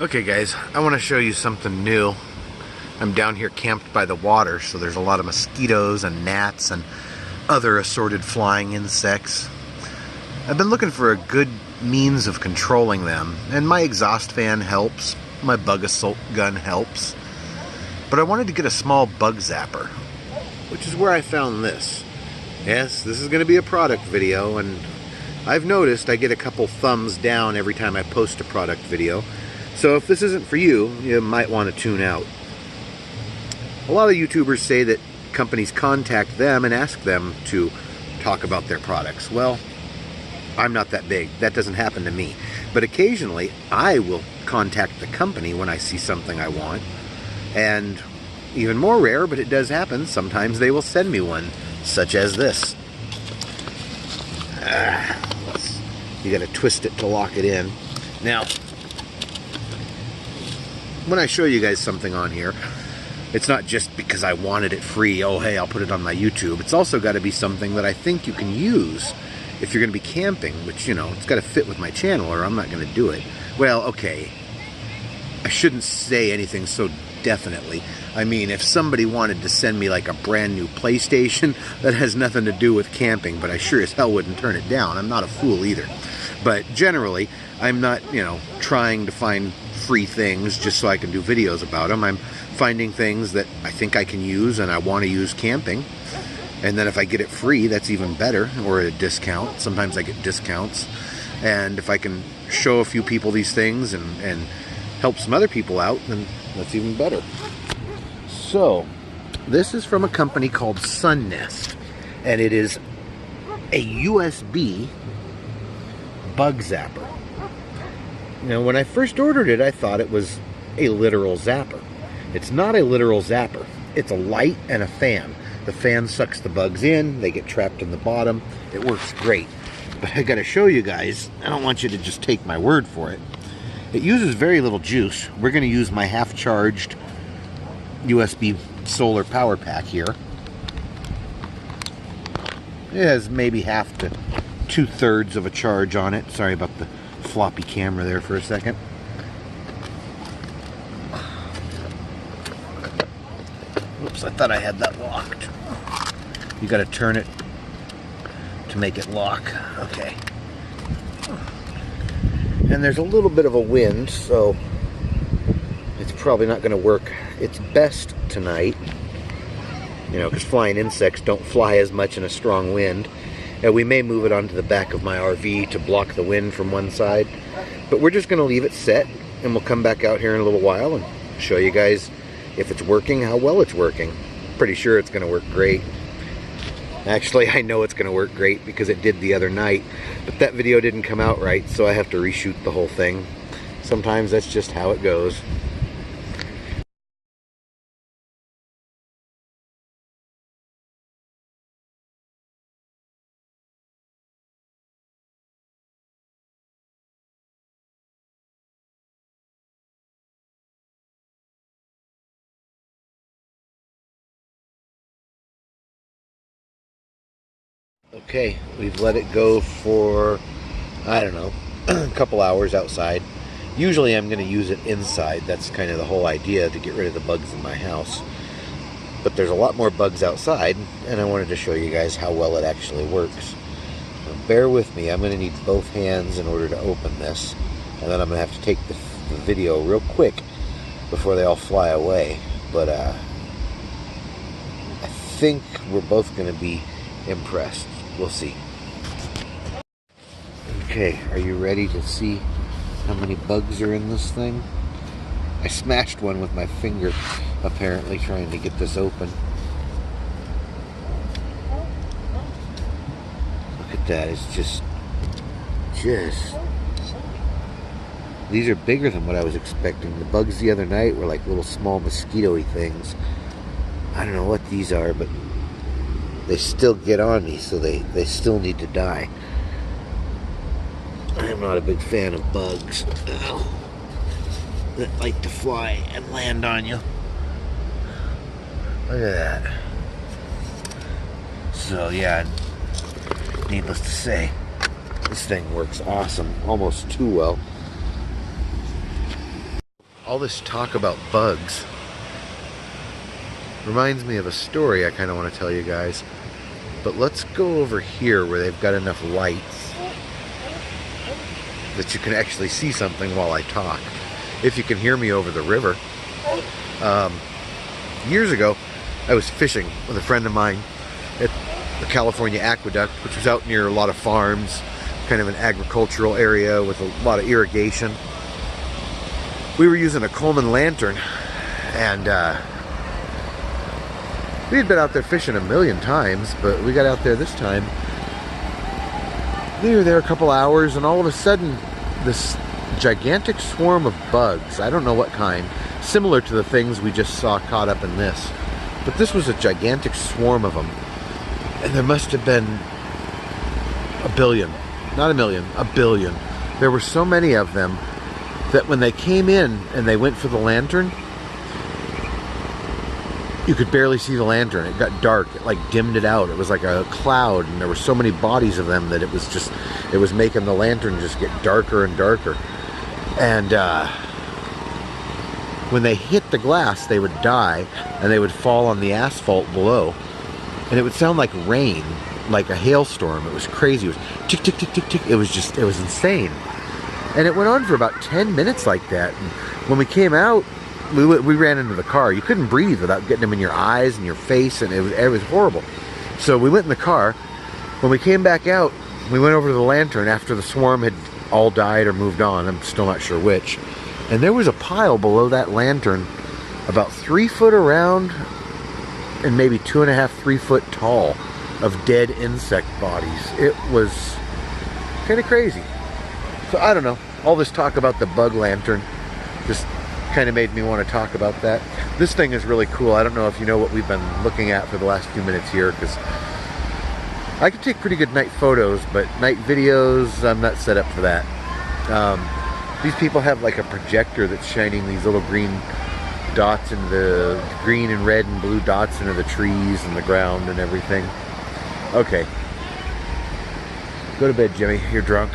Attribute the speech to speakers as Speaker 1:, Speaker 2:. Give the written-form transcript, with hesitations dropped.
Speaker 1: Okay guys, I want to show you something new. I'm down here camped by the water, so there's a lot of mosquitoes and gnats and other assorted flying insects. I've been looking for a good means of controlling them, and my exhaust fan helps, my bug assault gun helps, but I wanted to get a small bug zapper, which is where I found this. Yes, this is going to be a product video, and I've noticed I get a couple thumbs down every time I post a product video. So if this isn't for you, you might want to tune out. A lot of YouTubers say that companies contact them and ask them to talk about their products. Well, I'm not that big. That doesn't happen to me. But occasionally, I will contact the company when I see something I want. And even more rare, but it does happen, sometimes they will send me one, such as this. You gotta twist it to lock it in. Now, when I show you guys something on here, it's not just because I wanted it free, oh hey, I'll put it on my YouTube. It's also got to be something that I think you can use if you're going to be camping, which, you know, it's got to fit with my channel or I'm not going to do it. Well, okay, I shouldn't say anything so definitely. I mean, if somebody wanted to send me like a brand new PlayStation, that has nothing to do with camping, but I sure as hell wouldn't turn it down. I'm not a fool either. But generally, I'm not, you know, trying to find free things just so I can do videos about them. I'm finding things that I think I can use and I want to use camping. And then if I get it free, that's even better, or at a discount. Sometimes I get discounts. And if I can show a few people these things and help some other people out, then that's even better. So, this is from a company called SunNest. And it is a USB bug zapper. Now, when I first ordered it, I thought it was a literal zapper. It's not a literal zapper. It's a light and a fan. The fan sucks the bugs in. They get trapped in the bottom. It works great. But I gotta show you guys. I don't want you to just take my word for it. It uses very little juice. We're gonna use my half-charged USB solar power pack here. It has maybe half to 2/3 of a charge on it. Sorry about the floppy camera there for a second. Oops, I thought I had that locked. You gotta turn it to make it lock. Okay. And there's a little bit of a wind, so it's probably not gonna work its best tonight. You know, because flying insects don't fly as much in a strong wind. And we may move it onto the back of my RV to block the wind from one side. But we're just going to leave it set, and we'll come back out here in a little while and show you guys if it's working, how well it's working. Pretty sure it's going to work great. Actually, I know it's going to work great because it did the other night. But that video didn't come out right, so I have to reshoot the whole thing. Sometimes that's just how it goes. Okay, we've let it go for, I don't know, a couple hours outside. Usually I'm going to use it inside. That's kind of the whole idea, to get rid of the bugs in my house. But there's a lot more bugs outside, and I wanted to show you guys how well it actually works. So bear with me. I'm going to need both hands in order to open this. And then I'm going to have to take the video real quick before they all fly away. But I think we're both going to be impressed. We'll see. Okay, are you ready to see how many bugs are in this thing? I smashed one with my finger, apparently, trying to get this open. Look at that, it's just... These are bigger than what I was expecting. The bugs the other night were like little small mosquito-y things. I don't know what these are, but they still get on me, so they still need to die. I'm not a big fan of bugs that like to fly and land on you. Look at that. So yeah, needless to say, this thing works awesome, almost too well. all this talk about bugs reminds me of a story I kind of want to tell you guys. But let's go over here where they've got enough lights that you can actually see something while I talk. If you can hear me over the river. Years ago, I was fishing with a friend of mine at the California Aqueduct, which was out near a lot of farms, kind of an agricultural area with a lot of irrigation. We were using a Coleman lantern, and we had been out there fishing a million times, but we got out there this time. We were there a couple hours, and all of a sudden, this gigantic swarm of bugs, I don't know what kind, similar to the things we just saw caught up in this, but this was a gigantic swarm of them, and there must have been a billion, not a million, a billion. There were so many of them that when they came in and they went for the lantern, you could barely see the lantern. It got dark. It like dimmed it out. It was like a cloud, and there were so many bodies of them that it was making the lantern just get darker and darker. And when they hit the glass, they would die, and they would fall on the asphalt below, and it would sound like rain, like a hailstorm. It was crazy. It was tick, tick, tick, tick, tick. It was insane. And it went on for about 10 minutes like that. And when we came out, we ran into the car. You couldn't breathe without getting them in your eyes and your face, and it was horrible. So we went in the car. When we came back out, we went over to the lantern after the swarm had all died or moved on. I'm still not sure which. And there was a pile below that lantern about 3 foot around and maybe 2.5, 3 foot tall of dead insect bodies. It was kind of crazy. So I don't know. All this talk about the bug lantern just kind of made me want to talk about that. This thing is really cool. I don't know if you know what we've been looking at for the last few minutes here, because I can take pretty good night photos, but night videos, I'm not set up for that. These people have like a projector that's shining these little green dots into the green and red and blue dots into the trees and the ground and everything. Okay. Go to bed, Jimmy. You're drunk.